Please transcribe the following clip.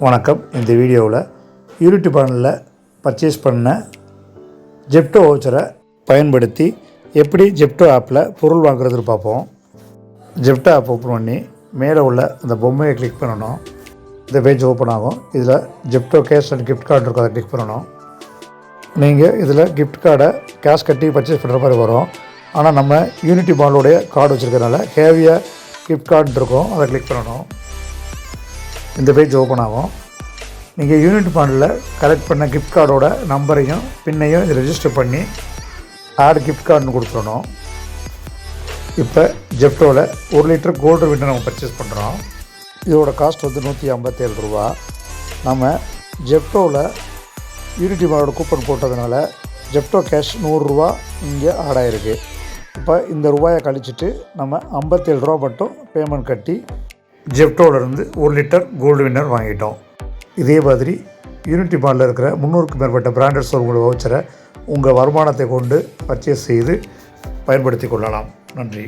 வணக்கம். இந்த வீடியோவில் யூனிட்டி பானில் பர்ச்சேஸ் பண்ண ஜெப்டோ வவுச்சரை பயன்படுத்தி எப்படி ஜெப்டோ ஆப்பில் பொருள் வாங்குறதுன்னு பார்ப்போம். ஜெப்டோ ஆப் ஓப்பன் பண்ணி மேலே உள்ள அந்த பொம்மையை கிளிக் பண்ணணும். இந்த பேஜ் ஓப்பன் ஆகும். இதில் Zepto cash and gift card இருக்கும், அதை கிளிக் பண்ணணும். நீங்கள் இதில் கிஃப்ட் கார்டை கேஷ் கட்டி பர்ச்சேஸ் பண்ணுற மாதிரி வரும். ஆனால் நம்ம யூனிட்டி பாண்டோடைய கார்டு வச்சுருக்கனால ஹேவியாக கிஃப்ட் கார்டு இருக்கும், அதை கிளிக் பண்ணணும். இந்த பேஜ் ஓப்பன் ஆகும். நீங்கள் யூனிட் பாண்டில் கலெக்ட் பண்ண கிஃப்ட் கார்டோட நம்பரையும் பின்னையும் இதை ரெஜிஸ்டர் பண்ணி ஆட் கிஃப்ட் கார்டுன்னு கொடுத்துடணும். இப்போ ஜெப்டோவில் 1 லிட்டர் கோல்டு வின்னர் நம்ம பர்ச்சேஸ் பண்ணுறோம். இதோட காஸ்ட் வந்து 157 ரூபா. நம்ம ஜெப்டோவில் யூனிட்டி பாண்டோட கூப்பன் போட்டதுனால ஜெப்டோ கேஷ் 100 ரூபா இங்கே ஆட் ஆகிருக்கு. இப்போ இந்த ரூபாயை கழிச்சிட்டு நம்ம 57 ரூபா மட்டும் பேமெண்ட் கட்டி ஜெப்டோவிலேருந்து 1 லிட்டர் கோல்டு வின்னர் வாங்கிட்டோம். இதே மாதிரி யூனிட்டி பாண்டில் இருக்கிற 300க்கும் மேற்பட்ட பிராண்டட் ஸ்டோர்களோட வவுச்சரை உங்கள் வருமானத்தை கொண்டு பர்ச்சேஸ் செய்து பயன்படுத்தி கொள்ளலாம். நன்றி.